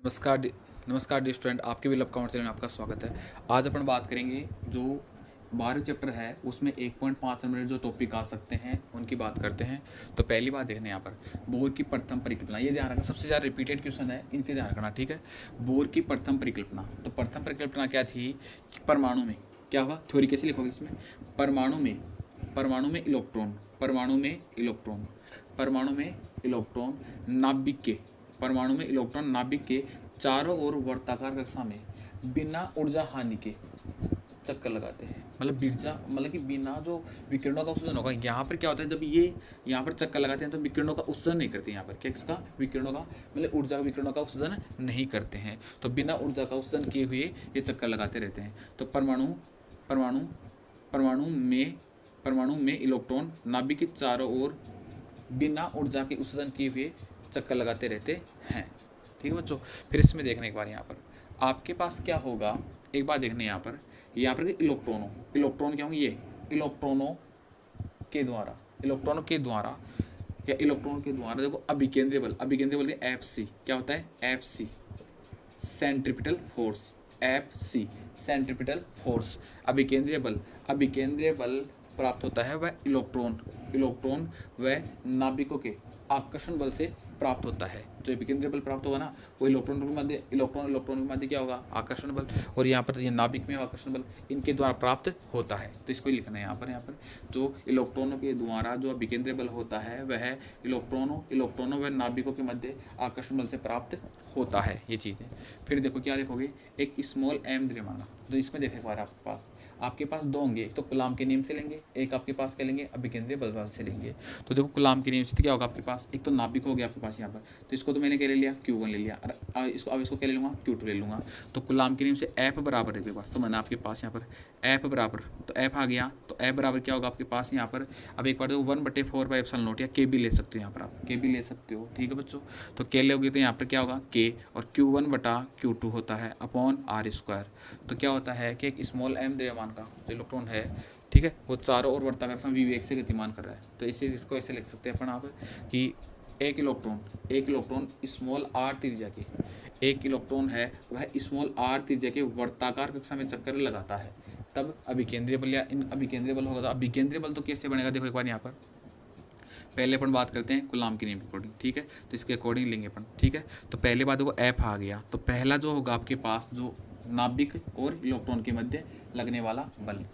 नमस्कार dear student, आपके भी लव काउंट चैनल में आपका स्वागत है। आज अपन बात करेंगे जो 12 चैप्टर है उसमें 1.5 मिनट जो टॉपिक आ सकते हैं उनकी बात करते हैं। तो पहली बात देखने यहाँ पर बोर की प्रथम परिकल्पना, ये ध्यान रखना, सबसे ज़्यादा रिपीटेड क्वेश्चन है, इनके ध्यान रखना, ठीक है। बोर की प्रथम परिकल्पना, तो प्रथम परिकल्पना क्या थी कि परमाणु में क्या हुआ, थ्योरी कैसे लिखोगे इसमें, परमाणु में इलेक्ट्रॉन, परमाणु में इलेक्ट्रॉन नाभिक के चारों ओर वर्ताकार कक्षा में बिना ऊर्जा हानि के चक्कर लगाते हैं। मतलब कि बिना जो विकिरणों का उत्सर्जन होगा, यहाँ पर क्या होता है, जब ये यहाँ पर चक्कर लगाते हैं तो विकिरणों का उत्सर्जन नहीं करते। यहाँ पर क्या, इसका विकिरणों का मतलब ऊर्जा विकिरणों का उत्सर्जन नहीं करते हैं, तो बिना ऊर्जा का उत्सर्जन किए हुए ये चक्कर लगाते रहते हैं। तो परमाणु में इलेक्ट्रॉन नाभिक के चारों ओर बिना ऊर्जा के उत्सर्जन किए हुए चक्कर लगाते रहते हैं, ठीक है बच्चों। फिर इसमें देखने एक बार यहाँ पर आपके पास क्या होगा, एक बार देखने यहाँ पर इलेक्ट्रॉन क्या होंगे, ये इलेक्ट्रॉनों के द्वारा देखो अभिकेंद्रीय बल FC क्या होता है, FC सेंट्रीपिटल फोर्स, अभिकेंद्रीय बल प्राप्त होता है वह इलेक्ट्रॉन व नाभिकों के आकर्षण बल से प्राप्त होता है। जो विकेंद्रीय बल प्राप्त होगा ना, वो इलेक्ट्रॉन के मध्य क्या होगा, आकर्षण बल, और यहाँ पर ये नाभिक में आकर्षण बल इनके द्वारा प्राप्त होता है। तो इसको लिखना है यहाँ पर जो इलेक्ट्रॉनों के द्वारा जो विकेंद्रीय बल होता है वह इलेक्ट्रॉनों व नाभिकों के मध्य आकर्षण बल से प्राप्त होता है, ये चीज़ें। फिर देखो क्या लिखोगे, एक स्मॉल m द्रव्यमान, तो इसमें देखने बार आपके पास दो होंगे, एक तो कुलाम के नियम से लेंगे, एक आपके पास क्या लेंगे, अभिकेंद्रीय बल से लेंगे। तो देखो कुलाम के नियम से क्या होगा आपके पास, एक तो नाभिक हो गया आपके पास यहाँ पर, तो इसको तो मैंने क्या ले लिया, Q1 ले लिया, अब इसको क्या ले लूँगा, Q2 ले लूँगा। तो कुलाम के नियम से F बराबर है, बात समझना आपके पास यहाँ पर F बराबर, तो F आ गया, तो F बराबर क्या होगा आपके पास यहाँ पर, अब एक बार देखो 1/4/ε0 या K भी ले सकते हो, यहाँ पर आप K भी ले सकते हो, ठीक है बच्चों। तो K लोगे तो यहाँ पर क्या होगा K, और Q1/Q2 होता है अपॉन R²। तो क्या होता है कि एक स्मॉल m द्रव्यमान का जो इलेक्ट्रॉन है, ठीक है, वो चारों ओर वर्ताकार कक्षा v वेग से गतिमान कर रहा है। तो इसको ऐसे लिख सकते हैं अपन आप कि एक इलेक्ट्रॉन स्मॉल r त्रिज्या के, एक इलेक्ट्रॉन है वह स्मॉल r त्रिज्या के वर्ताकार कक्षा में चक्कर लगाता है, तब अभिकेंद्रीय बल या इन अभिकेंद्रीय बल होगा। तो अभिकेंद्रीय बल तो कैसे बनेगा, देखो एक बार यहाँ पर पहले अपन बात करते हैं कुलाम के नियम के अकॉर्डिंग, ठीक है। तो इसके अकॉर्डिंग लेंगे अपन, ठीक है। तो पहले बात देखो F आ गया, तो पहला जो होगा आपके पास जो नाभिक और इलेक्ट्रॉन के मध्य लगने वाला बल,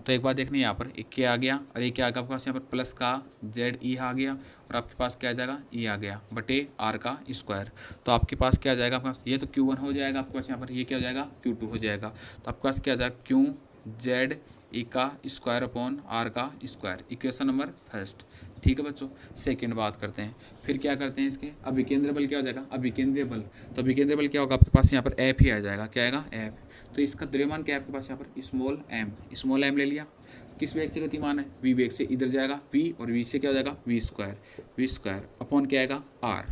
तो एक बार देखने यहाँ पर एक क्या आ गया, और एक क्या आ गया आपके पास यहाँ पर प्लस का ZE आ गया, और आपके पास क्या आ जाएगा, E आ गया बटे R का स्क्वायर। तो आपके पास क्या आ जाएगा आपके पास, ये तो Q1 हो जाएगा आपके पास यहाँ पर, ये क्या हो जाएगा Q2 हो जाएगा। तो आपके पास क्या आ जाएगा QZ E का स्क्वायर अपॉन R का स्क्वायर, इक्वेशन नंबर फर्स्ट, ठीक है बच्चों। सेकंड बात करते हैं, फिर क्या करते हैं इसके अभिकेंद्रीय बल क्या हो जाएगा, तो अभिकेंद्रीय बल क्या होगा आपके पास यहाँ पर F ही आ जाएगा, क्या आएगा F। तो इसका द्रव्यमान क्या है आपके पास यहाँ पर, स्मॉल m ले लिया, किस वेग से गतिमान है, v वेग से, इधर जाएगा v, और v से क्या हो जाएगा v स्क्वायर अपॉन क्या आएगा R,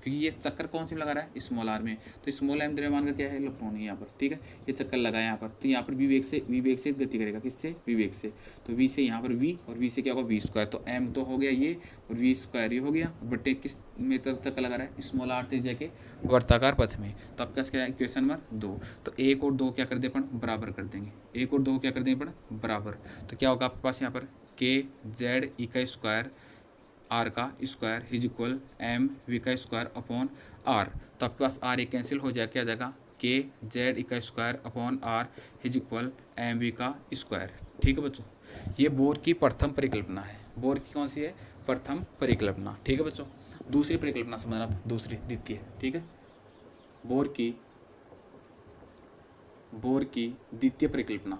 क्योंकि ये चक्कर कौन सी में लगा रहा है, स्मॉल r में, तो स्मॉल m द्रव्यमान का क्या है, इलेक्ट्रॉन है यहाँ पर, ठीक है। ये चक्कर लगाया यहाँ पर, तो यहाँ पर v वेग से गति करेगा, किससे, v वेग से, तो v से यहाँ पर v, और v से क्या होगा v स्क्वायर, तो m तो हो गया ये, और v स्क्वायर ये हो गया, बटे किस में तरफ चक्कर लगा रहा है, स्मॉल r त्रिज्या के वर्ताकार पथ में। तो आपका क्या है, क्वेश्चन नंबर 2। तो 1 और 2 क्या कर दे अपन, बराबर कर देंगे, 1 और 2 क्या कर देंगे अपन, बराबर। तो क्या होगा आपके पास यहाँ पर KZE का स्क्वायर R का स्क्वायर इज इक्वल MV का स्क्वायर अपॉन R। तो आपके पास R एक कैंसिल हो जाएगा, क्या आ जाएगा KZE का square upon R is equal MV का स्क्वायर, ठीक है बच्चों। ये बोर की प्रथम परिकल्पना है, बोर की कौन सी है, प्रथम परिकल्पना, ठीक है बच्चों। दूसरी परिकल्पना समझना, दूसरी द्वितीय, ठीक है। बोर की द्वितीय परिकल्पना,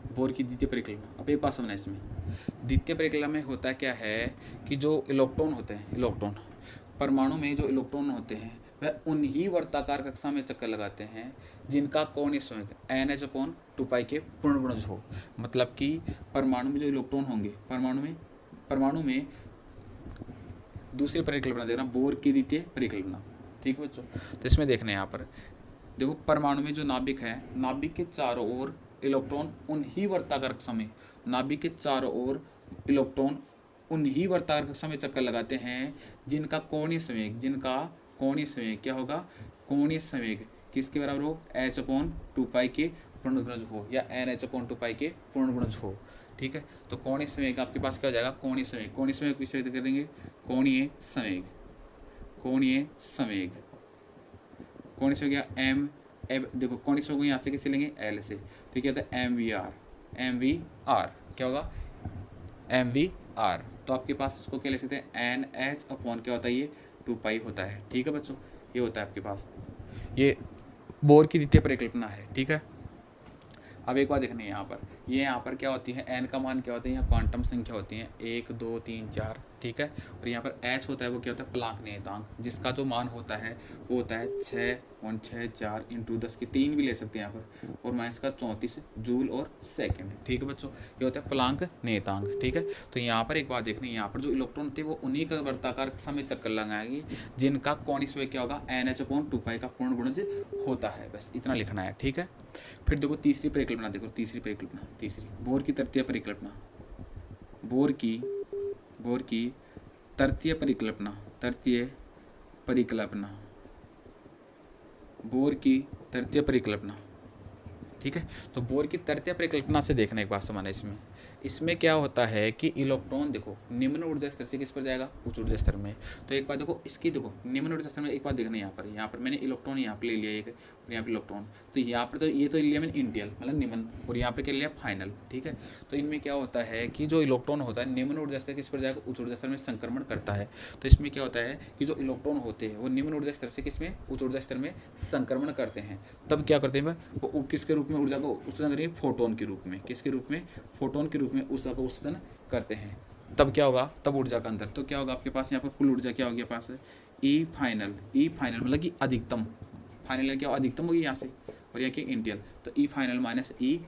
बोर की द्वितीय परिकल्पना। अब एक बात समझना, इसमें द्वितीय परिकल्पना में होता क्या है कि जो इलेक्ट्रॉन होते हैं, परमाणु में जो इलेक्ट्रॉन होते हैं वह उन्हीं वर्ताकार कक्षा में चक्कर लगाते हैं जिनका कोणीय संवेग NH/2π के पूर्ण गुणज हो। मतलब कि परमाणु में जो इलेक्ट्रॉन होंगे, परमाणु में दूसरी परिकल्पना देखना, बोर की द्वितीय परिकल्पना, ठीक है बच्चों। तो इसमें देखना है यहाँ पर देखो, परमाणु में जो नाभिक है, नाभिक के चारों ओर इलेक्ट्रॉन उन्हीं वर्ताकार कक्षा में, नाभिक के चारों ओर इलेक्ट्रॉन उन्हीं वर्ताकार कक्षा में चक्कर लगाते हैं जिनका कोणीय संवेग क्या होगा, कोणीय संवेग किसके बराबर हो, h/2π के पूर्ण गुणज हो या NH/2π के पूर्ण गुणज हो। ठीक है, तो कोणीय संवेग आपके पास क्या हो जाएगा, कोणीय संवेग किसे व्यक्त करेंगे, कोणीय संवेग क्या एम, देखो कोणीय संवेग यहाँ से किसे लेंगे, एल से, तो क्या होता है MVR क्या होगा, MVR। तो आपके पास इसको क्या ले सकते हैं, NH अपॉन क्या होता है, ये 2π होता है। ठीक है बच्चों, ये होता है आपके पास, ये बोर की द्वितीय परिकल्पना है। ठीक है, अब एक बात देखनी है यहाँ पर क्या होती है, n का मान क्या होता है, यहाँ क्वांटम संख्या होती है 1 2 3 4। ठीक है, और यहाँ पर h होता है वो क्या होता है, प्लांक नियतांक, जिसका जो मान होता है वो होता है 6.64 × 10⁻³ भी ले सकते हैं यहाँ पर, और माइनस का 34 जूल और सेकंड। ठीक है बच्चों, ये होता है प्लांक नियतांक। ठीक है, तो यहाँ पर एक बात देखनी है, यहाँ पर जो इलेक्ट्रॉन थे वो उन्हीं का वर्ताकार कक्षा में चक्कर लगाएंगे जिनका कोणीय संवेग क्या होगा, NH/2π का पूर्ण गुणज होता है। बस इतना लिखना है। ठीक है, फिर देखो तीसरी परिकल्पना, तीसरी बोर की तृतीय परिकल्पना, बोर की तृतीय परिकल्पना, बोर की तृतीय परिकल्पना। ठीक है, तो बोर की तृतीय परिकल्पना से देखना एक बात समझना, इसमें क्या होता है कि इलेक्ट्रॉन देखो निम्न ऊर्जा स्तर से किस पर जाएगा, उच्च ऊर्जा स्तर में। तो एक बात देखो, इसकी देखो निम्न ऊर्जा स्तर में एक बात देखना, यहाँ पर मैंने इलेक्ट्रॉन यहाँ पर ले लिया एक, और यहाँ पर इलेक्ट्रॉन, तो यहाँ पर तो ये तो लिया मैंने इंटियल मतलब निम्न, और यहाँ पर क्या लिया फाइनल। ठीक है, तो इनमें क्या होता है कि जो इलेक्ट्रॉन होता है निम्न ऊर्जा स्तर किस पर जाएगा, उच्च ऊर्जा स्तर में संक्रमण करता है। तो इसमें क्या होता है कि जो इलेक्ट्रॉन होते हैं वो निम्न ऊर्जा स्तर से किसमें, उच्च ऊर्जा स्तर में संक्रमण करते हैं। तब क्या करते हैं वो किसके रूप में ऊर्जा को उत्सर्जन करेंगे, फोटोन के रूप में, किसके रूप में, फोटोन के रूप में ऊर्जा को उत्सर्जन करते हैं। तब क्या होगा, तब ऊर्जा का अंतर, तो क्या होगा आपके पास यहाँ पर कुल ऊर्जा क्या होगी पास, ई फाइनल मतलब कि अधिकतम, फाइनल क्या अधिकतम होगी यहाँ से, और यह क्या इंटियल, तो ई फाइनल माइनस ई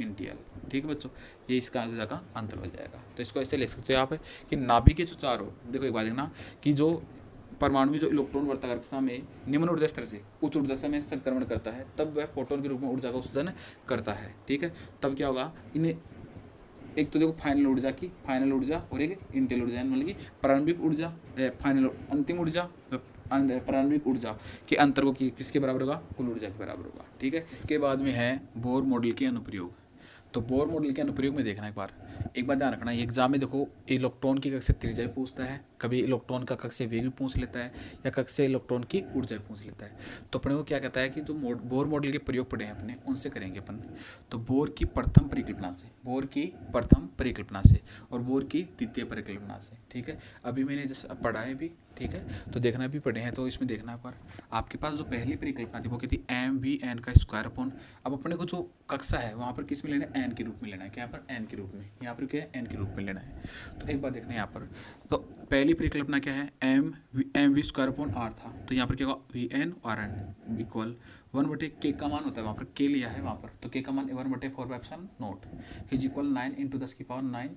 इंटियल। ठीक है बच्चों, ये इसका ऊर्जा का अंतर हो जाएगा। तो इसको ऐसे लिख सकते हो आप कि नाभिक के जो चारों, देखो एक बात देखना कि जो परमाणु में जो इलेक्ट्रॉन वर्ताकार कक्षा में निम्न ऊर्जा स्तर से उच्च ऊर्जा स्तर में संक्रमण करता है, तब वह फोटोन के रूप में ऊर्जा का उत्सर्जन करता है। ठीक है, तब क्या होगा, इन्हें एक तो देखो फाइनल ऊर्जा और एक इंटियल ऊर्जा, मतलब कि प्रारंभिक ऊर्जा, फाइनल अंतिम ऊर्जा, प्रारंभिक ऊर्जा के अंतर को किसके बराबर होगा, कुल ऊर्जा के बराबर होगा। ठीक है, इसके बाद में है बोर मॉडल के अनुप्रयोग। तो बोर मॉडल के अनुप्रयोग में देखना एक बार ध्यान रखना, एग्जाम में देखो इलेक्ट्रॉन की कक्षा त्रिज्या पूछता है, कभी इलेक्ट्रॉन का कक्षा वेग भी पूछ लेता है, या कक्षा इलेक्ट्रॉन की ऊर्जा भी पूछ लेता है। तो अपने को क्या कहता है कि जो बोर मॉडल के प्रयोग पढ़े हैं अपने, उनसे करेंगे अपन। तो बोर की प्रथम परिकल्पना से और बोर की द्वितीय परिकल्पना से। ठीक है, अभी मैंने जैसे पढ़ा है भी, ठीक है, तो देखना भी पढ़े हैं, तो इसमें देखना पर आपके पास जो पहली परिकल्पना थी वो कहती MVN²। अब अपने को जो कक्षा है वहाँ पर किस में लेना है, एन के रूप में लेना है, क्या पर एन के रूप में, यहाँ पर क्या है एन के रूप में लेना है। तो एक बात देखना है यहाँ पर, तो पहली परिकल्पना क्या है, MV² था, तो यहाँ पर क्या होगा VN और N इक्वल 1/k का मान होता है, वहाँ पर k लिया है वहाँ पर, तो k का मान 1/4πε0 is equal 9 × 10⁹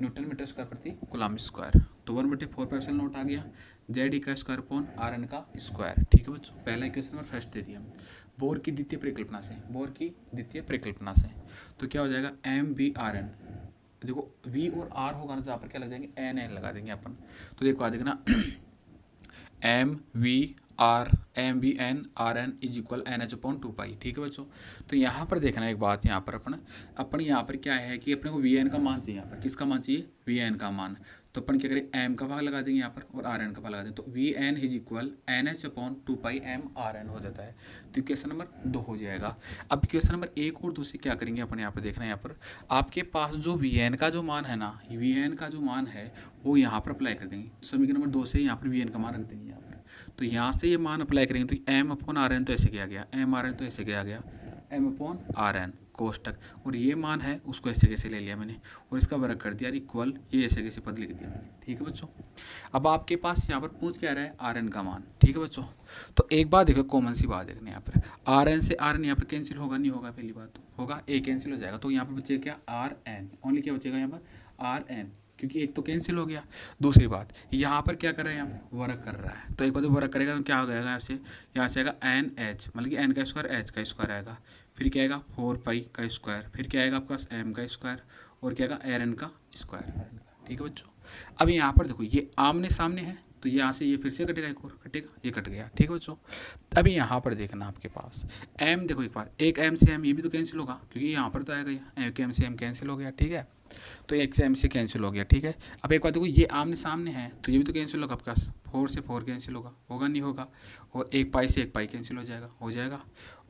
newton metre square प्रति कूलम स्क्वायर। तो 1/4πε0 आ गया, Z का स्क्वायर अपॉन Rn का स्क्वायर। ठीक है बच्चों, पहला इक्वेशन में फर्स्ट दे दिया। बोर की द्वितीय परिकल्पना से तो क्या हो जाएगा, MVRn, देखो V और R होगा ना, जहाँ पर क्या लग जाएंगे NN लगा देंगे अपन। तो देखो आ देखना MVNRn इज इक्वल NH/2π। ठीक है बच्चों, तो यहाँ पर देखना एक बात, यहाँ पर अपन यहाँ पर क्या है कि अपने को VN का मान चाहिए, यहाँ पर किसका मान चाहिए, VN का मान। तो अपन क्या करें, M का भाग लगा देंगे यहाँ पर और Rn का भाग लगा देंगे, तो VN is equal NH/2π MRn हो जाता है। तो इक्वेशन नंबर 2 हो जाएगा। अब इक्वेशन नंबर 1 और 2 से क्या करेंगे अपन, यहाँ पर देखना है, यहाँ पर आपके पास जो VN का जो मान है ना, VN का जो मान है वो यहाँ पर अप्लाई कर देंगे। समीकरण नंबर 2 से यहाँ पर VN का मान रख देंगे यहाँ पर, तो यहाँ से ये मान अप्लाई करेंगे, तो M/Rn तो ऐसे किया गया, MRn तो ऐसे किया गया, M/Rn कोष्टक, और ये मान है उसको ऐसे कैसे ले लिया मैंने और इसका वर्ग कर दिया इक्वल, ये ऐसे कैसे पद लिख दिया मैंने। ठीक है बच्चों, अब आपके पास यहाँ पर पूछ क्या रहा है, Rn का मान। ठीक है बच्चों, तो एक बात देखो, कॉमन सी बात देखने, यहाँ पर Rn से Rn यहाँ पर कैंसिल होगा, नहीं होगा, पहली बात तो होगा, A कैंसिल हो जाएगा, तो यहाँ पर बचेगा क्या, Rn, ओनली क्या बचेगा यहाँ पर Rn, क्योंकि एक तो कैंसिल हो गया। दूसरी बात यहाँ पर क्या कर रहा है, यहाँ वर्ग कर रहा है, तो एक बार वर्ग करेगा तो क्या हो जाएगा, यहाँ से आएगा NH, मतलब कि N का स्क्वायर H का स्क्वायर आएगा, फिर क्या आएगा 4 पाई का स्क्वायर, फिर क्या आएगा आपके पास m का स्क्वायर, और क्या आएगा rn का स्क्वायर। ठीक है बच्चों, अब यहाँ पर देखो ये आमने सामने है, तो यहाँ से ये फिर से कटेगा, एक और कटेगा, ये कट गया। ठीक है बच्चों, अभी यहाँ पर देखना आपके पास m, देखो एक बार, एक m से m ये भी तो कैंसिल होगा, क्योंकि यहाँ पर तो आएगा ये एक m से m कैंसिल हो गया। ठीक है, तो एक से m से कैंसिल हो गया। ठीक है, अब एक बार देखो ये आमने सामने है, तो ये भी तो कैंसिल होगा आपके पास, 4 से 4 कैंसिल होगा, होगा नहीं होगा, और एक पाई से एक पाई कैंसिल हो जाएगा, हो जाएगा।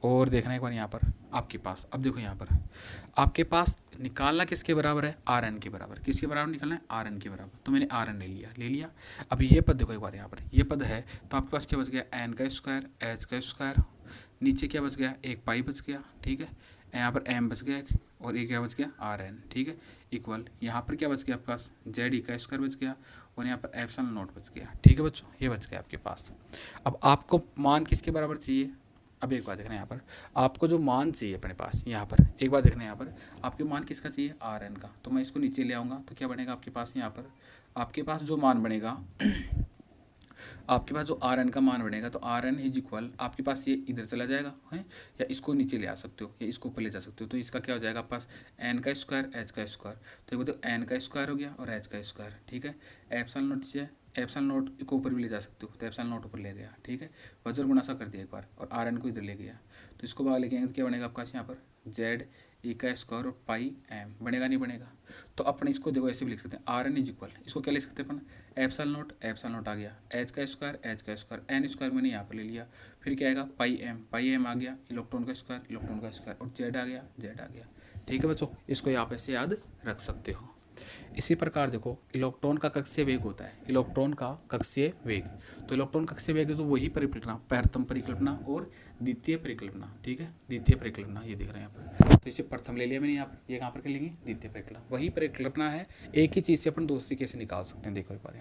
और देखना एक बार यहाँ पर आपके पास, अब देखो यहाँ पर आपके पास निकालना किसके बराबर है, आर एन के बराबर। किसके बराबर निकालना है, आर एन के बराबर, तो मैंने आर एन ले लिया। अब ये पद देखो एक बार, यहाँ पर ये पद है, तो आपके पास क्या बच गया, एन का स्क्वायर, एच का स्क्वायर, नीचे क्या बच गया, एक पाई बच गया। ठीक है, यहाँ पर एम बच गया, और एक क्या बच गया, आर एन। ठीक है, इक्वल यहाँ पर क्या बच गया आपके पास, जेड ई का स्क्वायर बच गया, और यहाँ पर एप्सिलॉन नॉट बच गया। ठीक है बच्चों, ये बच गया आपके पास। अब आपको मान किसके बराबर चाहिए, अब एक बार देखना यहाँ पर आपको जो मान चाहिए अपने पास, यहाँ पर एक बार देखना, यहाँ पर आपके मान किसका चाहिए, आर एन का। तो मैं इसको नीचे ले आऊँगा, तो क्या बनेगा आपके पास, यहाँ पर आपके पास जो मान बनेगा आपके पास जो आर एन का मान बनेगा, तो आर एन इज इक्वल, आपके पास ये इधर चला जाएगा है, या इसको नीचे ले आ सकते हो, या इसको ऊपर ले जा सकते हो। तो इसका क्या हो जाएगा आपके पास, एन का स्क्वायर, एच का स्क्वायर, तो ये बताओ एन का स्क्वायर हो गया और एच का स्क्वायर। ठीक है, एप्सिलॉन नोट से एप्सिलॉन नोट को ऊपर भी ले जा सकते हो, तो एप्सिलॉन नोट ऊपर ले गया। ठीक है, वजर गुणा सा कर दिया एक बार, और आर एन को इधर ले गया, तो इसको बाहर लेके आएंगे तो क्या बनेगा आपके पास, यहाँ पर जेड ई का स्क्वायर और पाई एम, बनेगा नहीं बनेगा। तो अपने इसको देखो ऐसे भी लिख सकते हैं, आर एन इज इक्वल, इसको क्या लिख सकते हैं अपन, एप्सिलॉन नोट आ गया, एच का स्क्वायर, एन स्क्वायर मैंने यहाँ पर ले लिया, फिर क्या आएगा पाई एम आ गया, इलेक्ट्रॉन का स्क्वायर, और जेड आ गया। ठीक है बच्चों, इसको आप ऐसे याद रख सकते हो। इसी प्रकार देखो इलेक्ट्रॉन का कक्षीय वेग होता है, इलेक्ट्रॉन का कक्षीय वेग, तो इलेक्ट्रॉन कक्षीय वेग तो वही परिकल्पना, प्रथम परिकल्पना और द्वितीय परिकल्पना। ठीक है, द्वितीय परिकल्पना ये देख रहे हैं यहाँ पर, तो इसे प्रथम ले लिया मैंने यहाँ पर, ये कहाँ पर कर लेंगे, द्वितीय परिकल्पना, वही परिकल्पना है, एक ही चीज़ से अपन दूसरी कैसे निकाल सकते हैं। देखो एक बार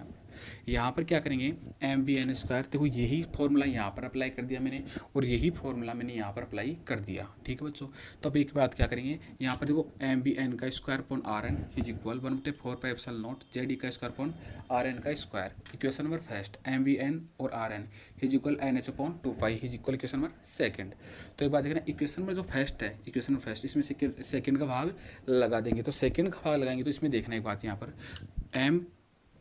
यहाँ पर क्या करेंगे, एम बी एन स्क्वायर, देखो यही फॉर्मूला यहाँ पर अप्लाई कर दिया मैंने, और यही फॉर्मूला मैंने यहाँ पर अप्लाई कर दिया। ठीक है बच्चों, तो अब एक बात क्या करेंगे, यहाँ पर देखो एम बी एन का square upon R N is equal 1/4 pi epsilon naught Z E का स्क्वायर अपॉन आर एन का square. Equation number first, M B N और R N is equal N H upon 2 pi is equal equation number second. तो एक बात देखना, equation number जो first है, equation number first, इसमें सेकंड का भाग लगा देंगे, तो सेकंड का भाग लगाएंगे, तो इसमें देखना एक बात, यहाँ पर एम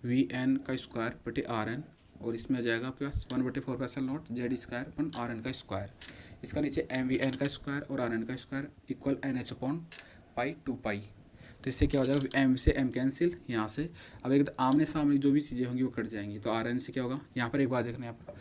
वी एन का स्क्वायर बटे आर एन, और इसमें आ जाएगा आपके पास 1/4 pi epsilon naught Z square upon R N का स्क्वायर, इसका नीचे एम वी एन का स्क्वायर और आर एन का square equal N H upon pi 2 pi. तो इससे क्या हो जाएगा, एम से एम कैंसिल यहाँ से, अब एक आमने सामने जो भी चीज़ें होंगी वो कट जाएंगी, तो आर एन से क्या होगा, यहाँ पर एक बात देखना, यहाँ पर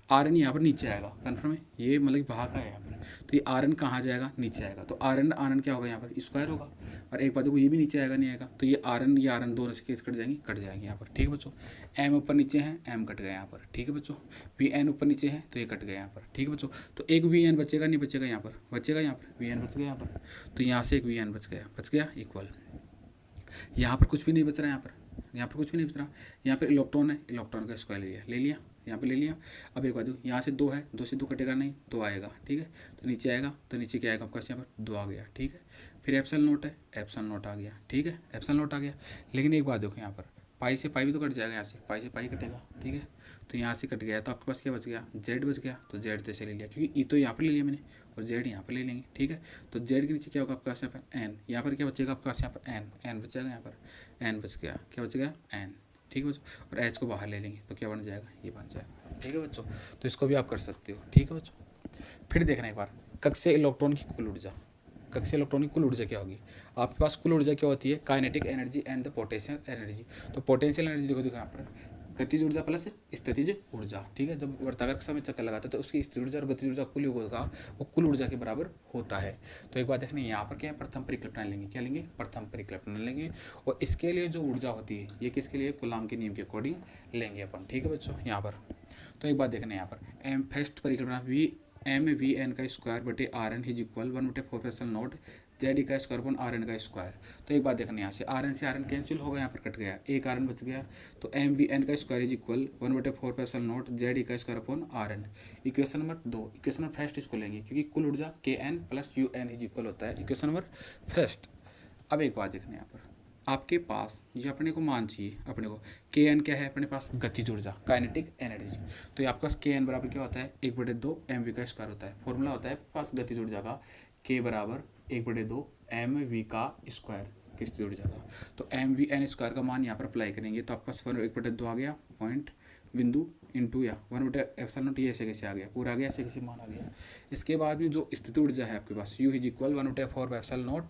आर एन यहाँ पर नीचे आएगा, कन्फर्म है, ये मतलब भाग का है यहाँ पर, तो ये आर एन कहाँ जाएगा, नीचे आएगा, तो आर एन क्या होगा, यहाँ पर स्क्वायर होगा, और एक बात देखो ये भी नीचे आएगा नहीं आएगा, तो ये आर एन दोनों से केस कट जाएंगे यहाँ पर। ठीक है बच्चों, एम ऊपर नीचे है, एम कट गया यहाँ पर। ठीक है बच्चों, वी एन ऊपर नीचे है, तो ये कट गया यहाँ पर। ठीक है बच्चों, तो एक वी एन बचेगा नहीं बचेगा, यहाँ पर बचेगा, यहाँ पर वी एन बच गया यहाँ पर, तो यहाँ से एक वी एन बच गया इक्वल, यहाँ पर कुछ भी नहीं बच रहा, यहाँ पर कुछ भी नहीं बच रहा, यहाँ पर इलेक्ट्रॉन है, इलेक्ट्रॉन का स्क्वायर ले लिया यहाँ पे ले लिया। अब एक बात देखो, यहाँ से 2 है, 2 से 2 कटेगा नहीं, 2 आएगा। ठीक है, तो नीचे आएगा, तो नीचे क्या आएगा आपका, यहाँ पर 2 आ गया। ठीक है, फिर एप्सिलॉन नोट है, एप्सिलॉन नोट आ गया। ठीक है, एप्सिलॉन नोट आ गया, लेकिन एक बात देखो यहाँ पर पाई से पाई भी तो कट जाएगा, यहाँ से पाई कटेगा। ठीक है, तो यहाँ से कट गया, तो आपके पास क्या बच गया, जेड बच गया, तो जेड तो ऐसे ले लिया, क्योंकि ई तो यहाँ पर ले लिया मैंने, और जेड यहाँ पर ले लेंगे। ठीक है, तो जेड के नीचे क्या होगा आपके पास, यहाँ पर एन, यहाँ पर क्या बचेगा आपके पास, यहाँ पर एन बचेगा, यहाँ पर एन बच गया, क्या बच गया, एन। ठीक है बच्चों, और एच को बाहर ले लेंगे, तो क्या बन जाएगा, ये बन जाएगा। ठीक है बच्चों, तो इसको भी आप कर सकते हो। ठीक है बच्चों, फिर देखना एक बार कक्षीय इलेक्ट्रॉन की कुल ऊर्जा, कक्षीय इलेक्ट्रॉन की कुल ऊर्जा क्या होगी, आपके पास कुल ऊर्जा क्या होती है, kinetic energy and the potential energy. तो पोटेंशियल एनर्जी देखो यहाँ पर गतिज ऊर्जा प्लस स्थितिज ऊर्जा। ठीक है, जब वर्ताकार समय चक्कर लगाता है तो उसकी स्थिर ऊर्जा और गतिज ऊर्जा कुल होगा, वो कुल ऊर्जा के बराबर होता है। तो एक बात देखना, यहाँ पर क्या है, प्रथम परिकल्पना लेंगे, क्या लेंगे, प्रथम परिकल्पना लेंगे, और इसके लिए जो ऊर्जा होती है ये किसके लिए, कूलाम के नियम के अकॉर्डिंग लेंगे अपन। ठीक है बच्चों, यहाँ पर तो एक बात देखना, यहाँ पर एम फर्स्ट परिकल्पना वी एन का स्क्वायर बटे R N is equal 1/4 epsilon naught Z E का स्क्वायर अपॉन आर एन का स्क्वायर। तो एक बात देखना, यहाँ से आर एन कैंसिल होगा, यहाँ पर कट गया, एक आर एन बच गया, तो एम वी एन का square is equal 1/4 epsilon naught Z E का square upon R N. Equation number 2, equation number first इसको लेंगे, क्योंकि कुल ऊर्जा K N plus U N is equal होता है, इक्वेशन नंबर फर्स्ट। अब एक बात देखना, यहाँ पर आपके पास ये अपने को मान चाहिए, अपने को के एन क्या है, अपने पास गतिज ऊर्जा, काइनेटिक एनर्जी। तो आपके पास के एन बराबर क्या होता है, 1/2 एम वी का स्क्वायर होता है, फॉर्मूला होता है पास गतिज ऊर्जा का के बराबर 1/2 mv का स्क्वायर की स्थिति ऊर्जा का। तो mvn² का मान यहाँ पर अप्लाई करेंगे तो आपका 1/2 आ गया पॉइंट बिंदु इंटू या 1/ε0 ये ऐसे कैसे आ गया, पूरा आ गया, ऐसे कैसे मान आ गया। इसके बाद में जो स्थिति ऊर्जा है आपके पास U is equal 1/4ε0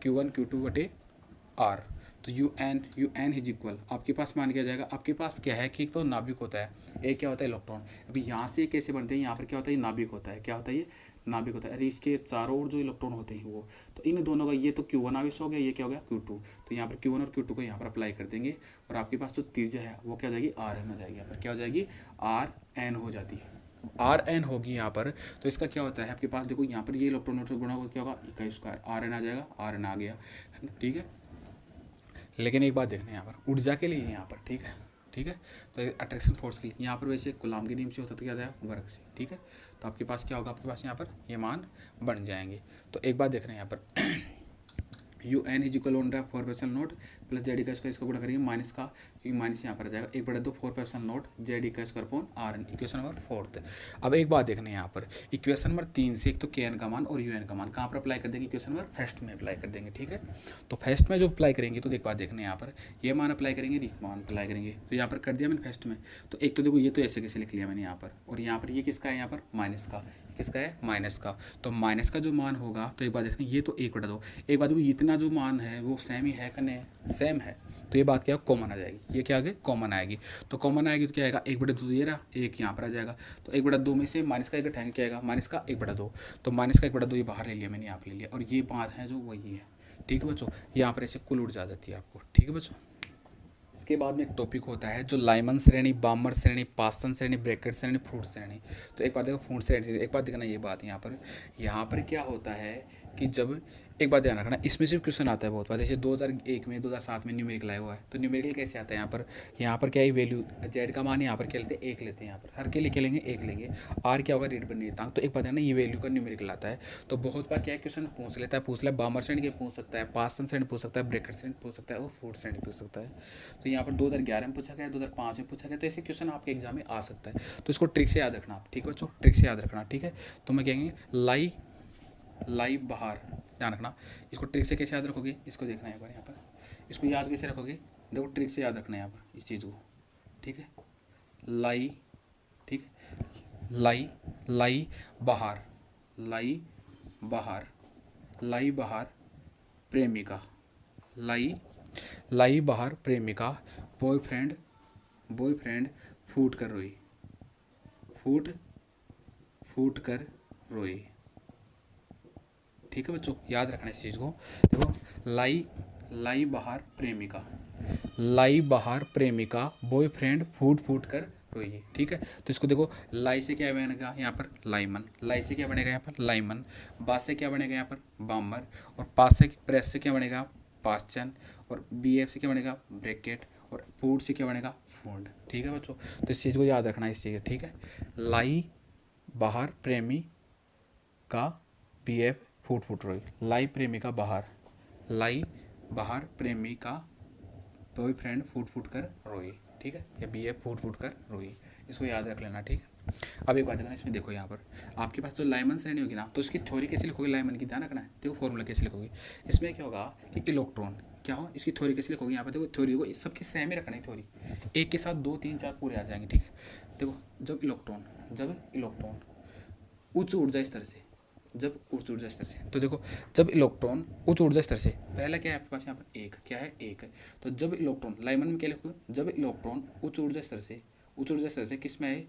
Q1 Q2/R। तो यू एन इज इक्वल आपके पास मान किया जाएगा। आपके पास क्या है कि एक तो नाभिक होता है, एक क्या होता है इलेक्ट्रॉन। अभी यहाँ से कैसे बनते हैं, यहाँ पर क्या होता है, नाभिक होता है। क्या होता है, ये नाभिक होता है। अरे इसके चारों ओर जो इलेक्ट्रॉन होते हैं वो, तो इन दोनों का ये तो Q1 आवेश हो गया, ये क्या हो गया Q2। तो यहाँ पर Q1 और Q2 को यहाँ पर अप्लाई कर देंगे और आपके पास जो त्रिज्या है वो क्या हो जाएगी, RN हो जाएगी। यहाँ पर क्या हो जाएगी, RN हो जाती है। RN होगी यहाँ पर। तो इसका क्या होता है आपके पास, देखो यहाँ पर ये इलेक्ट्रॉन गुणा होगा, क्या होगा, इकाई स्क्वायर, RN आ जाएगा, RN आ गया, ठीक है। लेकिन एक बात देखना यहाँ पर ऊर्जा के लिए, यहाँ पर ठीक है, ठीक है। तो अट्रैक्शन फोर्स के लिए यहाँ पर वैसे कूलॉम के नियम से होता तो क्या था, वर्ग से, ठीक है। तो आपके पास क्या होगा, आपके पास यहाँ पर ये मान बन जाएंगे। तो एक बात देख रहे हैं यहाँ पर U N is equal 1/4ε0 plus Z का स्क्वायर, इसका गुणा करेंगे माइनस का, क्योंकि माइनस यहाँ पर आ जाएगा 1/2 4/0 जेड का square upon RN, equation number 4। अब एक बात देखना है यहाँ पर इक्वेशन नंबर 3 से एक तो KN का मान और UN का मान कहाँ पर अप्लाई कर देंगे, इक्वेशन नंबर फर्स्ट में अप्लाई कर देंगे, ठीक है। तो फर्स्ट में जो अप्लाई करेंगे तो एक बात देखना है यहाँ पर ये मान अप्लाई करेंगे, ये मान अप्लाई करेंगे। तो यहाँ पर कर दिया मैंने फर्स्ट में। तो एक तो देखो ये तो ऐसे कैसे लिख लिया मैंने यहाँ पर, और यहाँ पर ये किसका है, यहाँ पर माइनस का, किसका है, माइनस का। तो माइनस का जो मान होगा तो एक बात देखना, ये तो 1/2, एक बात देखो इतना जो मान है वो सेम ही है कि नहीं, सेम है। तो ये बात क्या है, कॉमन आ जाएगी, ये क्या आगे कॉमन आएगी। तो कॉमन आएगी तो क्या आएगा, 1/2 ये रहा, एक यहाँ पर आ जाएगा। तो 1/2 में से माइनस का एक उठाएंगे, क्या आएगा, माइनस का 1/2। तो माइनस का 1/2 ये बाहर ले लिया मैंने, यहाँ पर ले लिया, और ये बात है जो वही है, ठीक है बच्चों। यहाँ पर ऐसे कुल ऊर्जा आ जाती है आपको, ठीक है बच्चों। इसके बाद में एक टॉपिक होता है जो लाइमन श्रेणी, बामर श्रेणी, पासन श्रेणी, ब्रैकेट श्रेणी, फ्रूट श्रेणी। तो एक बार देखो फ्रूट श्रेणी, एक बात देखना ये बात यहाँ पर क्या होता है कि जब एक बात ध्यान रखना, इसमें सिर्फ क्वेश्चन आता है बहुत बार, जैसे 2001 में 2007 में न्यूमेरिकल आया हुआ है। तो न्यूमेरिकल कैसे आता है, यहाँ पर क्या है वैल्यू, जेड का मान यहाँ पर क्या लेते हैं, 1 लेते हैं। यहाँ पर हर के लिए क्या लेंगे, 1 लेंगे। आर क्या होगा, रेट पर नियतांक। तो एक बात है ना, ये वैल्यू का न्यूमेरिकल आता है। तो बहुत बार क्या है क्वेश्चन पूछ लेता है, बामर श्रेणी के पूछ सकता है, पासन श्रेणी पूछ सकता है, ब्रैकेट श्रेणी पूछ सकता है, और फ्रूट श्रेणी पूछ सकता है। तो यहाँ पर 2011 में पूछा गया, 2005 में पूछा गया। तो ऐसे क्वेश्चन आपके एग्जाम में आ सकता है। तो इसको ट्रिक से याद रखना आप, ठीक है बच्चों, ट्रिक से याद रखना, ठीक है। तो मैं कहेंगे लाई बाहर, ध्यान रखना। इसको ट्रिक से कैसे याद रखोगे, इसको देखना है एक बार यहाँ पर, इसको याद कैसे रखोगे, देखो ट्रिक से याद रखना है यहाँ पर इस चीज़ को, ठीक है। लाई, ठीक है, लाई बाहर, लाई बाहर प्रेमिका, लाई बाहर प्रेमिका, बॉयफ्रेंड फूट कर रोई, ठीक है बच्चों, याद रखना इस चीज़ को। देखो लाई बाहर प्रेमिका बॉयफ्रेंड फूट कर रोई, ठीक है। तो इसको देखो, लाई से क्या बनेगा यहाँ पर, लाइमन, लाई से क्या बनेगा यहाँ पर, लाइमन, बा से क्या बनेगा यहाँ पर, बामर, और पास से प्रेस से क्या बनेगा, पास्चन, और BF से क्या बनेगा, ब्रैकेट, और फूड से क्या बनेगा, फूड, ठीक है बच्चों। तो इस चीज़ को याद रखना, इस चीज़, ठीक है। लाई बाहर प्रेमी का BF फूट रोई, लाई प्रेमिका बाहर, लाई बाहर प्रेमिका बॉयफ्रेंड फूट कर रोई, ठीक है, या BF फूट कर रोई, इसको याद रख लेना, ठीक है। अब एक बात देखना, इसमें देखो यहाँ पर आपके पास जो लाइमन श्रेणी होगी ना, तो इसकी थ्योरी कैसे लिखोगे, लाइमन की ध्यान रखना है। देखो फॉर्मूला कैसे लिखोगे, इसमें क्या होगा कि इलेक्ट्रॉन क्या हो, इसकी थ्योरी कैसे लिखोगे, यहाँ पर देखो थ्योरी को सबकी सेम ही रखना है, थ्योरी एक के साथ 2 3 4 पूरे आ जाएंगे, ठीक है। देखो जब इलेक्ट्रॉन उच्च ऊर्जा स्तर से, तो देखो जब इलेक्ट्रॉन उच्च ऊर्जा स्तर से, पहला क्या है आपके पास यहाँ पर, एक, क्या है, एक है। तो जब इलेक्ट्रॉन, लाइमन में क्या लिखोगे, जब इलेक्ट्रॉन उच्च ऊर्जा स्तर से किस में आए,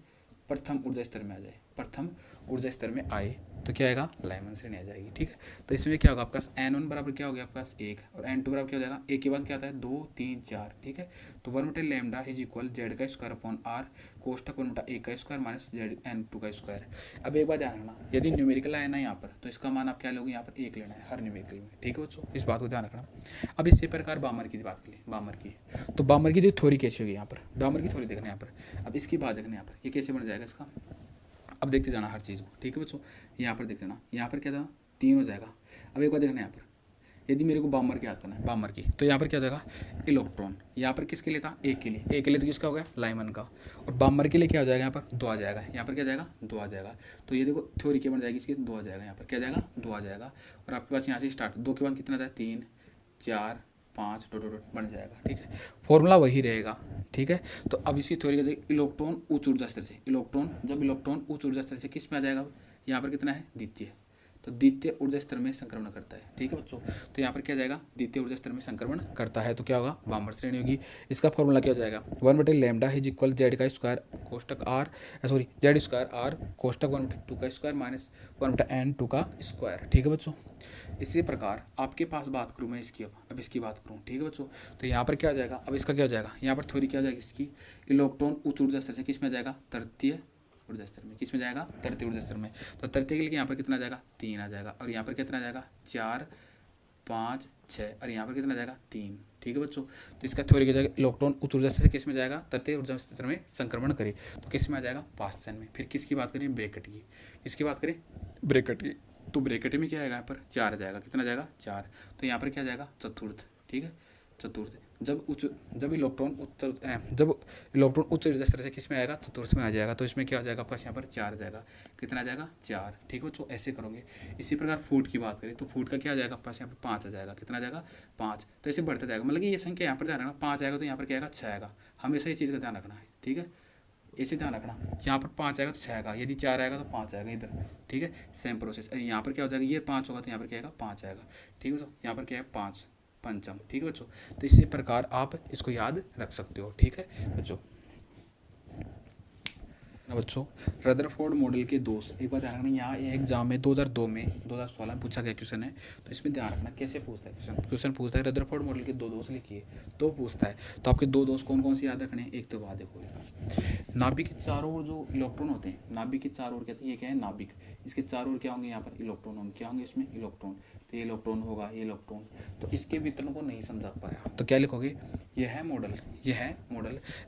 प्रथम ऊर्जा स्तर में आ जाए, प्रथम ऊर्जा स्तर में आए तो क्या आएगा, लाइमन श्रेणी आ जाएगी, ठीक है। तो इसमें क्या होगा आपके पास, N1 बराबर क्या हो गया आपके पास 1, और N2 बराबर क्या हो जाएगा, एक के बाद क्या आता है 2 3 4, ठीक है। तो 1/λ इज इक्वल जेड का स्क्वायर अपॉन R कोष्टक 1/1 का स्क्वायर माइनस जेड N2 का स्क्वायर। अब एक बात ध्यान रखना, यदि न्यूमेरिकल आया ना यहाँ पर, तो इसका मान आप क्या लोगे, यहाँ पर 1 लेना है हर न्यूमेरिकल में, ठीक है बच्चों, इस बात को ध्यान रखना। अब इसी प्रकार बामर की बात करें, तो बामर की थ्योरी कैसी होगी, यहाँ पर बामर की थ्योरी देखना यहाँ पर। अब इसकी बात देखना यहाँ पर, ये कैसे बन जाएगा इसका, अब देखते जाना हर चीज़ को, ठीक है बच्चों। यहाँ पर देखते जाना, यहाँ पर क्या था, 3 हो जाएगा। अब एक बार देखना यदि मेरे को बामर की याद करना है, बामर की, तो यहाँ पर क्या हो जाएगा इलेक्ट्रॉन, यहाँ पर किसके लिए था एक के लिए, एक के लिए तो किसका हो गया लाइमन का, और बामर के लिए क्या हो जाएगा यहाँ पर 2 आ जाएगा, यहाँ पर क्या जाएगा 2 आ जाएगा। तो ये देखो थ्योरी क्या बन जाएगी इसकी 2 आ जाएगा, यहाँ पर क्या जाएगा 2 आ जाएगा। और आपके पास यहाँ से स्टार्ट 2 के बाद कितना था 3 4 5 डॉट डॉट बन जाएगा, ठीक है, फॉर्मूला वही रहेगा, ठीक है। तो अब इसकी थ्योरी क्या जाएगी, इलेक्ट्रॉन उच्च ऊर्जा स्तर से, इलेक्ट्रॉन जब इलेक्ट्रॉन उच्च ऊर्जा स्तर से किस में आ जाएगा, यहाँ पर कितना है द्वितीय, तो द्वितीय ऊर्जा स्तर में संक्रमण करता है, ठीक है बच्चों। तो यहाँ पर क्या जाएगा द्वितीय ऊर्जा स्तर में संक्रमण करता है, तो क्या होगा बामर श्रेणी होगी। इसका फॉर्मूला क्या हो जाएगा 1/λ इज इक्वल जेड का स्क्वायर कोष्टक R, sorry Z square R कोष्टक 1/2 का स्क्वायर माइनस 1/n2 का स्क्वायर, ठीक है बच्चों। इसी प्रकार आपके पास बात करूँ मैं इसकी, अब इसकी बात करूँ, ठीक है बच्चों। तो यहाँ पर क्या हो जाएगा, अब इसका क्या हो जाएगा, यहाँ पर थ्योरी क्या हो जाएगी इसकी, इलेक्ट्रॉन उच्च ऊर्जा स्तर से किस में जाएगा तृतीय ऊर्जा स्तर में, किस में जाएगा तृतीय ऊर्जा स्तर में। तो तृतीय के लिए यहाँ पर कितना आ जाएगा 3 आ जाएगा, और यहाँ पर कितना आ जाएगा 4 5 6, और यहाँ पर कितना आ जाएगा 3, ठीक है बच्चों। तो इसका थ्योरी क्या जाएगा, इलेक्ट्रॉन उच्च ऊर्जा स्तर से किस में जाएगा तृतीय ऊर्जा स्तर में संक्रमण करे, तो किस में आ जाएगा पास्चन में। फिर किसकी बात करें ब्रैकेट की, किसकी बात करें ब्रैकेट की, तो ब्रैकेट में क्या आएगा यहाँ पर 4 आ जाएगा, कितना जाएगा 4, तो यहाँ पर क्या जाएगा चतुर्थ, ठीक है चतुर्थ। जब इलेक्ट्रॉन उच्च ऊर्जा स्तर से किस में आएगा चतुर्थ में आ जाएगा, तो इसमें क्या हो जाएगा आपका यहाँ पर 4 आ जाएगा, कितना आ जाएगा 4, ठीक है बच्चों, ऐसे करोगे। इसी प्रकार फूट की बात करें तो फूट का क्या आ जाएगा पास यहाँ पर 5 आ जाएगा, कितना आ जाएगा 5, तो ऐसे बढ़ता जाएगा, मतलब कि ये संख्या यहाँ पर ध्यान रखना 5 आएगा तो यहाँ पर क्या आएगा 6 आएगा, हमेशा ये चीज़ का ध्यान रखना है, ठीक है, ऐसे ध्यान रखना, यहाँ पर 5 आएगा तो 6 आएगा, यदि 4 आएगा तो 5 आएगा इधर, ठीक है सेम प्रोसेस। यहाँ पर क्या हो जाएगा ये 5 होगा तो यहाँ पर क्या आएगा 5 आएगा, ठीक है बच्चों, यहाँ पर क्या है 5 पंचम, ठीक है बच्चों। तो इसी प्रकार आप इसको याद रख सकते हो, ठीक है बच्चों। बच्चों रदरफोर्ड मॉडल के दोष, एक बार ध्यान रखना, यहाँ एग्जाम में 2016 में पूछा गया क्वेश्चन है, तो इसमें ध्यान रखना कैसे पूछता है क्वेश्चन पूछता है रदरफोर्ड मॉडल के 2 दोष लिखिए, 2 पूछता है, तो आपके 2 दोष कौन कौन से याद रखने हैं। एक तो बात देखो नाभिक के चारों ओर जो इलेक्ट्रॉन होते हैं, नाभिक के चारों ओर कहते हैं, ये क्या है नाभिक, इसके चारों ओर क्या होंगे यहाँ पर इलेक्ट्रॉन होंगे, क्या होंगे इसमें इलेक्ट्रॉन, तो ये इलेक्ट्रॉन होगा ये इलेक्ट्रॉन, तो इसके वितरण को नहीं समझा पाया तो क्या लिखोगे, यह है मॉडल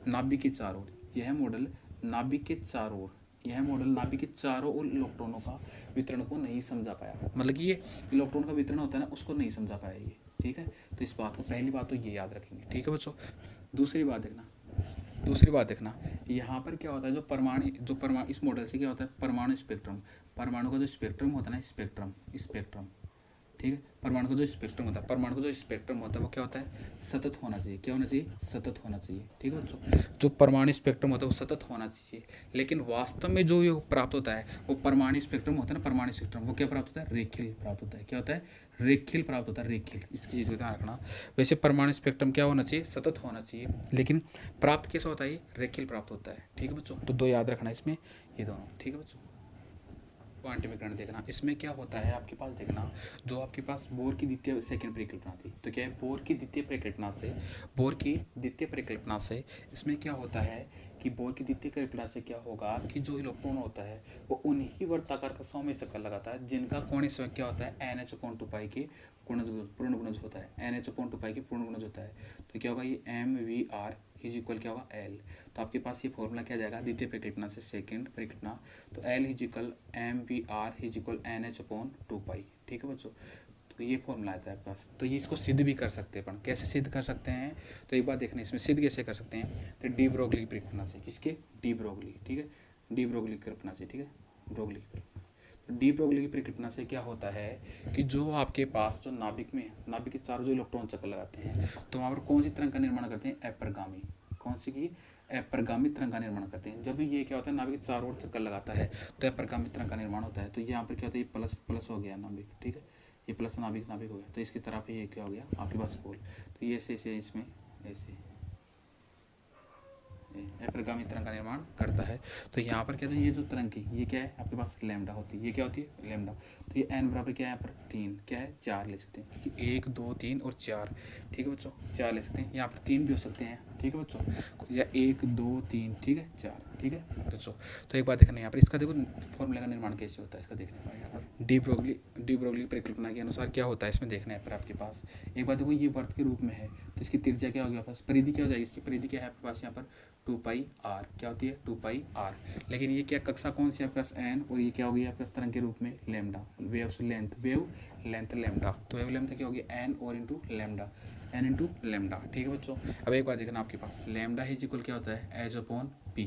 नाभिक के चारों ओर, यह है मॉडल नाभिक के चारों ओर, यह मॉडल नाभिक के चारों ओर इलेक्ट्रॉनों का वितरण को नहीं समझा पाया, मतलब कि ये इलेक्ट्रॉन का वितरण होता है ना उसको नहीं समझा पाया ये, ठीक है। तो इस बात को पहली बात तो ये याद रखेंगे, ठीक है बच्चों। दूसरी बात देखना यहाँ पर क्या होता है, जो परमाणु इस मॉडल से क्या होता है परमाणु स्पेक्ट्रम, परमाणु का जो स्पेक्ट्रम होता है ना स्पेक्ट्रम, ठीक है, परमाणु का जो स्पेक्ट्रम होता है वो क्या होता है सतत होना चाहिए, क्या होना चाहिए सतत होना चाहिए, ठीक है बच्चों। जो परमाणु स्पेक्ट्रम होता है वो सतत होना चाहिए, लेकिन वास्तव में जो ये प्राप्त होता है वो परमाणु स्पेक्ट्रम होता है ना, परमाणु स्पेक्ट्रम वो क्या प्राप्त होता है रेखीय प्राप्त होता है, क्या होता है रेखीय प्राप्त होता है, रेखीय, इसकी चीज़ को ध्यान रखना। वैसे परमाणु स्पेक्ट्रम क्या होना चाहिए सतत होना चाहिए, लेकिन प्राप्त कैसा होता है रेखीय प्राप्त होता है, ठीक है बच्चों। तो 2 याद रखना इसमें ये दोनों, ठीक है बच्चों। क्वांटीकरण देखना, इसमें क्या होता है आपके पास देखना, जो आपके पास बोर की द्वितीय सेकंड परिकल्पना थी, तो क्या है बोर की द्वितीय परिकल्पना से इसमें क्या होता है कि बोर की द्वितीय परिकल्पना से क्या होगा कि जो इलेक्ट्रॉन होता है वो उन्हीं वर्ताकार कक्षाओं में चक्कर लगाता है जिनका कोणीय संवेग क्या होता है NH/2π के पूर्ण गुणज होता है, NH/2π के पूर्ण गुणज होता है। तो क्या होगा ये MVR इज इक्वल क्या होगा L, तो आपके पास ये फॉर्मूला क्या जाएगा द्वितीय परिकल्पना से सेकंड परिकल्पना, तो L is equal MVR is equal NH/2π, ठीक है बच्चों। तो ये फॉर्मूला आता है आपके पास, तो ये इसको सिद्ध भी कर सकते हैं, अपन कैसे सिद्ध कर सकते हैं, तो एक बात देखना इसमें सिद्ध कैसे कर सकते हैं, तो डी ब्रोगली की परिकल्पना से, किसके डी ब्रोगली, ठीक है डी ब्रोगली की कल्पना से, ठीक है ब्रोगली की परिकल्पना। तो डी ब्रोगली की परिकल्पना से क्या होता है कि जो आपके पास जो नाभिक के चारों जो इलेक्ट्रॉन चक्कर लगाते हैं तो वहाँ पर कौन सी तरंग का निर्माण करते हैं अपरगामी, कौन सी की अपरगामी तरंग का निर्माण करते हैं। जब ये क्या होता है नाभिक के चारों ओर चक्कर लगाता है तो अपरगामी तरंग का निर्माण होता है, तो यहाँ पर क्या होता है ये प्लस हो गया नाभिक, ठीक है ये प्लस नाभिक हो गया, तो इसकी तरफ ये क्या हो गया आपके पास गोल, तो ये ऐसे इसमें ऐसे अपरगामी तरंग का निर्माण करता है। तो यहाँ पर क्या है ये जो तरंग की ये क्या है आपके पास लैम्डा होती है, ये क्या होती है लैम्डा, तो ये n बराबर क्या है यहाँ पर 3 क्या है 4 ले सकते हैं, क्योंकि 1 2 3 और 4, ठीक है बच्चों 4 ले सकते हैं, यहाँ पर 3 भी हो सकते हैं, ठीक है बच्चों, या 1 2 3 ठीक है 4, ठीक है बच्चों। तो एक बात देखना यहाँ पर, इसका देखो फॉर्मूले का निर्माण कैसे होता है, इसका देखने पर यहाँ पर डी ब्रोगली परिकल्पना के अनुसार क्या होता है इसमें देखना है पर आपके पास। एक बात देखो, ये वर्त के रूप में है तो इसकी त्रिज्या क्या होगी आपके पास, परिधि क्या हो जाएगी, इसकी परिधि क्या है आपके पास यहाँ पर 2πr, क्या होती है 2πr। लेकिन ये क्या कक्षा कौन सी आपके पास n, और ये क्या होगी आपके पास तरंग के रूप में लैम्डा, वेव लेंथ लैम्डा। तो वेव लेंथ क्या होगी n और into lambda, n into lambda, ठीक है बच्चों। अब एक बात देखना आपके पास, लैम्डा इज इक्वल क्या होता है एच अपॉन पी,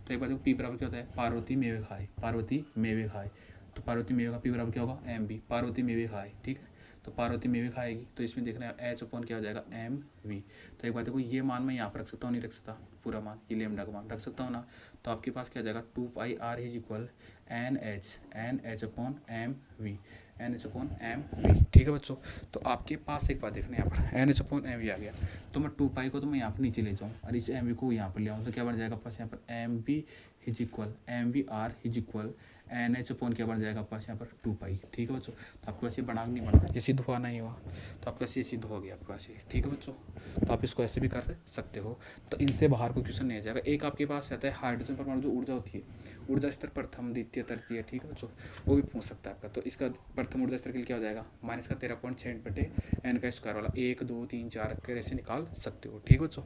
तो एक बात देखो पी बराबर क्या होता है, पार्वती मेवे खाए, तो पार्वती मेवे का पी बराबर क्या होगा एम बी, पार्वती मेवे खाए, ठीक है। तो पार्वती मेवे खाएगी तो इसमें देखना है एच अपॉन क्या हो जाएगा एम वी। तो एक बात देखो, ये मान मैं यहाँ पर रख सकता हूँ, नहीं रख सकता पूरा मान, ये लेमडा का मान रख सकता हूँ ना। तो आपके पास क्या हो जाएगा 2πr is equal N H upon M V, ठीक है बच्चों। तो आपके पास एक बात देखना है, यहाँ पर N H upon M V आ गया, तो मैं 2π को तो मैं यहाँ पर नीचे ले जाऊँ और इस एम वी को यहाँ पर ले आऊँ, तो क्या बन जाएगा पास यहाँ पर M B is equal M V R is equal N H upon क्या बन जाएगा आपके पास यहाँ पर 2π, ठीक है बच्चों। तो आपके पास ये बना नहीं बना, ये सिद्ध हुआ नहीं हुआ, तो आपके पास ये सिद्ध हो गया आपके पास ये, ठीक है बच्चों। तो आप इसको ऐसे भी कर सकते हो। तो इनसे बाहर कोई क्वेश्चन नहीं आ जाएगा। एक आपके पास आता है हाइड्रोजन परमाणु जो ऊर्जा होती है, ऊर्जा स्तर प्रथम द्वितीय तृतीय, ठीक है बच्चों, वो भी पूछ सकता है आपका। तो इसका प्रथम ऊर्जा स्तर के लिए क्या हो जाएगा माइनस का 13.6 बटे एन का स्क्वायर वाला 1 2 3 4 कैसे निकाल सकते हो, ठीक है बच्चों।